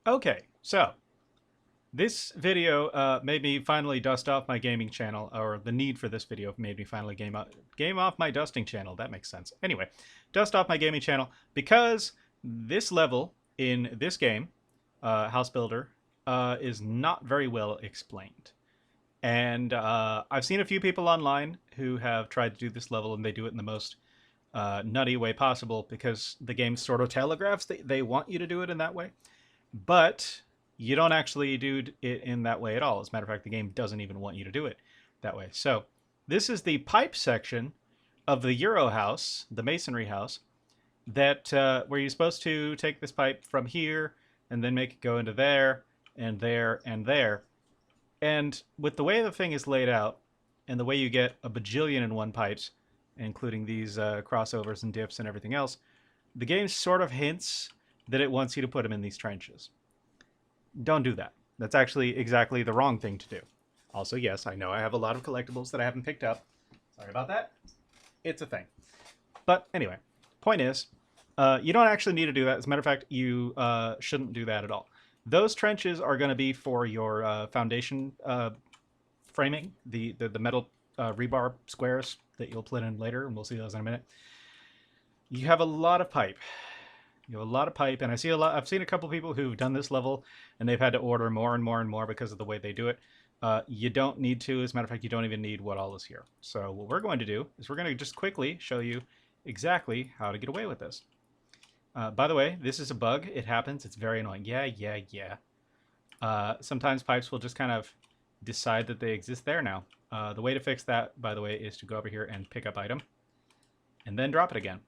Okay, so this video made me finally dust off my gaming channel, or the need for this video made me finally game off my dusting channel. That makes sense. Anyway, dust off my gaming channel because this level in this game, House Builder, is not very well explained. And I've seen a few people online who have tried to do this level, and they do it in the most nutty way possible because the game sort of telegraphs that they want you to do it in that way. But you don't actually do it in that way at all. As a matter of fact, the game doesn't even want you to do it that way. So this is the pipe section of the Euro house, the masonry house, that where you're supposed to take this pipe from here and then make it go into there and there and there. And with the way the thing is laid out and the way you get a bajillion and one pipes, including these crossovers and dips and everything else, the game sort of hints that it wants you to put them in these trenches. Don't do that. That's actually exactly the wrong thing to do. Also, yes, I know I have a lot of collectibles that I haven't picked up. Sorry about that. It's a thing. But anyway, point is, you don't actually need to do that. As a matter of fact, you shouldn't do that at all. Those trenches are going to be for your foundation framing, the metal rebar squares that you'll put in later, and we'll see those in a minute. You have a lot of pipe. You have a lot of pipe, and I've seen a couple people who've done this level, and they've had to order more and more and more because of the way they do it. You don't need to. As a matter of fact, you don't even need what all is here. So what we're going to do is we're going to just quickly show you exactly how to get away with this. By the way, this is a bug. It happens. It's very annoying. Yeah. Sometimes pipes will just kind of decide that they exist there now. The way to fix that, by the way, is to go over here and pick up item, and then drop it again.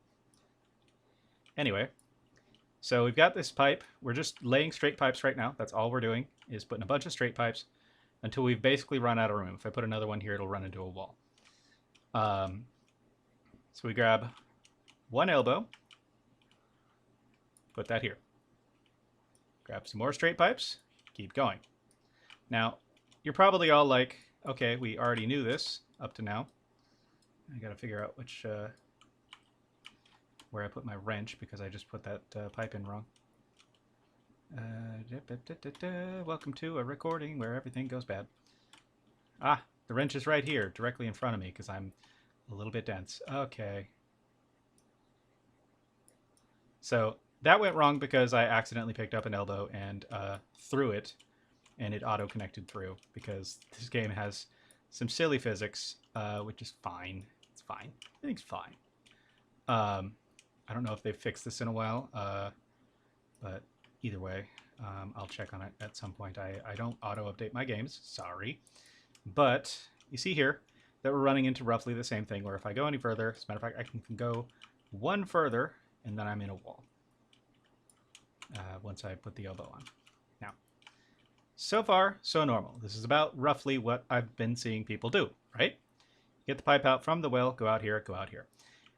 Anyway. So we've got this pipe. We're just laying straight pipes right now. That's all we're doing, is putting a bunch of straight pipes until we've basically run out of room. If I put another one here, it'll run into a wall. So we grab one elbow, put that here. Grab some more straight pipes, keep going. Now, you're probably all like, okay, we already knew this up to now. I gotta figure out which... where I put my wrench because I just put that pipe in wrong. Welcome to a recording where everything goes bad. Ah, the wrench is right here, directly in front of me because I'm a little bit dense. Okay. So that went wrong because I accidentally picked up an elbow and threw it, and it auto-connected through because this game has some silly physics, which is fine. It's fine. Everything's fine. I don't know if they've fixed this in a while, but either way, I'll check on it at some point. I don't auto-update my games, sorry. But you see here that we're running into roughly the same thing, where if I go any further, as a matter of fact, I can go one further, and then I'm in a wall. Once I put the elbow on. Now, so far, so normal. This is about roughly what I've been seeing people do, right? Get the pipe out from the well, go out here, go out here.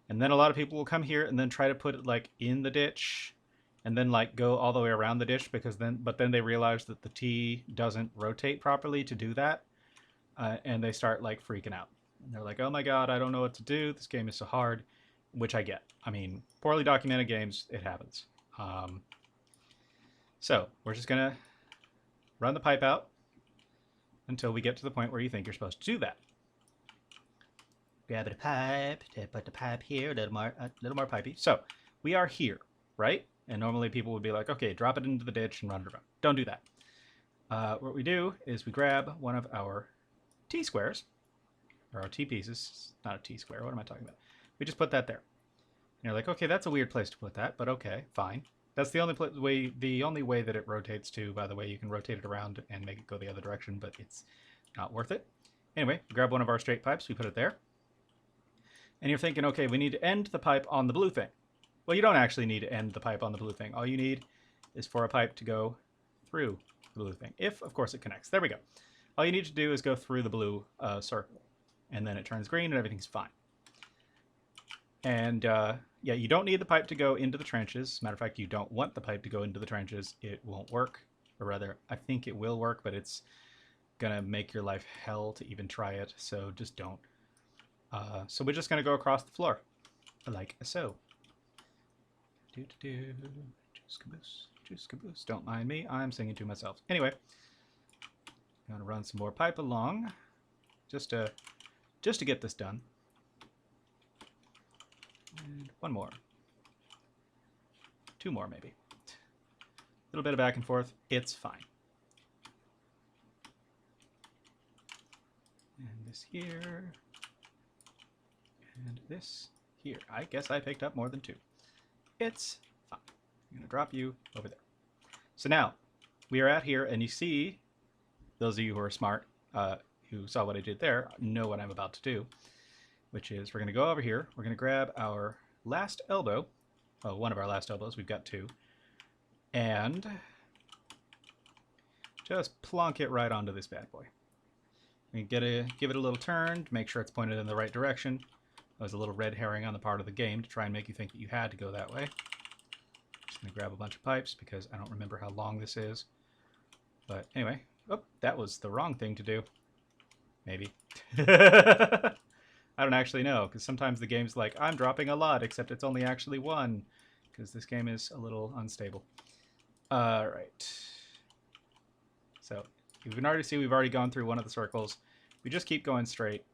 And then a lot of people will come here and then try to put it like in the ditch and then like go all the way around the ditch but then they realize that the T doesn't rotate properly to do that. And they start like freaking out. And they're like, oh my God, I don't know what to do. This game is so hard, which I get. I mean, poorly documented games, it happens. So we're just going to run the pipe out until we get to the point where you think you're supposed to do that. Grab a pipe, put the pipe here, a little more pipey. So we are here, right? And normally people would be like, okay, drop it into the ditch and run it around. Don't do that. What we do is we grab one of our T-squares, or our T-pieces. Not a T-square, what am I talking about? We just put that there. And you're like, okay, that's a weird place to put that, but okay, fine. That's the only way that it rotates to. By the way, you can rotate it around and make it go the other direction, but it's not worth it. Anyway, we grab one of our straight pipes, we put it there. And you're thinking, okay, we need to end the pipe on the blue thing. Well, you don't actually need to end the pipe on the blue thing. All you need is for a pipe to go through the blue thing. If, of course, it connects. There we go. All you need to do is go through the blue circle. And then it turns green and everything's fine. And, yeah, you don't need the pipe to go into the trenches. As a matter of fact, you don't want the pipe to go into the trenches. It won't work. Or rather, I think it will work, but it's going to make your life hell to even try it. So just don't. So we're just going to go across the floor, like so. Juice caboose, Juice caboose. Don't mind me. I'm singing to myself. Anyway, I'm gonna run some more pipe along, just to get this done. And one more. Two more, maybe. A little bit of back and forth. It's fine. And this here. And this here. I guess I picked up more than two. It's fine. I'm going to drop you over there. So now, we are at here, and you see, those of you who are smart, who saw what I did there, know what I'm about to do, which is we're going to go over here. We're going to grab our last elbow. Oh, one of our last elbows. We've got two. And just plonk it right onto this bad boy. And give it a little turn to make sure it's pointed in the right direction. There's a little red herring on the part of the game to try and make you think that you had to go that way. Just going to grab a bunch of pipes because I don't remember how long this is. But anyway, oh, that was the wrong thing to do. Maybe. I don't actually know, because sometimes the game's like, I'm dropping a lot, except it's only actually one, because this game is a little unstable. Alright. So, you can already see we've already gone through one of the circles. We just keep going straight,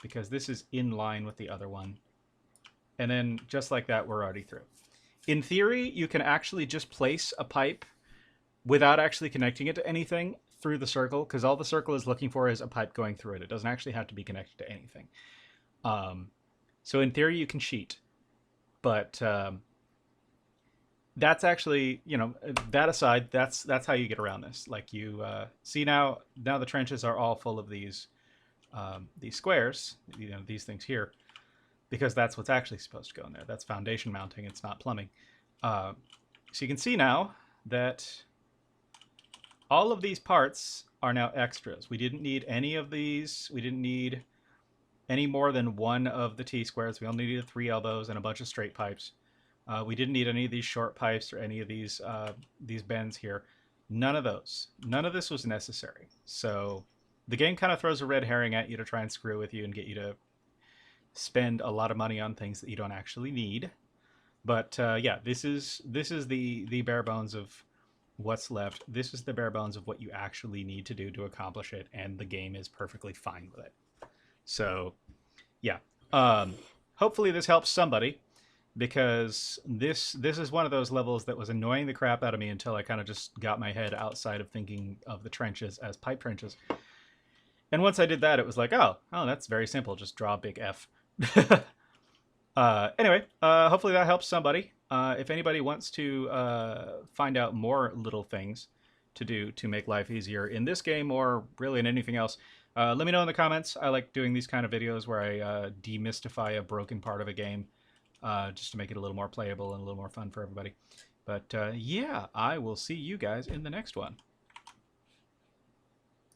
because this is in line with the other one. And then, just like that, we're already through. In theory, you can actually just place a pipe without actually connecting it to anything through the circle, because all the circle is looking for is a pipe going through it. It doesn't actually have to be connected to anything. So in theory, you can cheat. But that's actually, you know, that aside, that's how you get around this. Like you see now the trenches are all full of these squares, you know, these things here, because that's what's actually supposed to go in there. That's foundation mounting. It's not plumbing. So you can see now that all of these parts are now extras. We didn't need any of these. We didn't need any more than one of the T-squares. We only needed 3 elbows and a bunch of straight pipes. We didn't need any of these short pipes or any of these bends here. None of those. None of this was necessary. So the game kind of throws a red herring at you to try and screw with you and get you to spend a lot of money on things that you don't actually need. But yeah, this is the bare bones of what's left. This is the bare bones of what you actually need to do to accomplish it, and the game is perfectly fine with it. So, yeah. Hopefully this helps somebody, because this is one of those levels that was annoying the crap out of me until I kind of just got my head outside of thinking of the trenches as pipe trenches. And once I did that, it was like, oh, that's very simple. Just draw a big F. Anyway, hopefully that helps somebody. If anybody wants to find out more little things to do to make life easier in this game or really in anything else, let me know in the comments. I like doing these kind of videos where I demystify a broken part of a game just to make it a little more playable and a little more fun for everybody. But yeah, I will see you guys in the next one.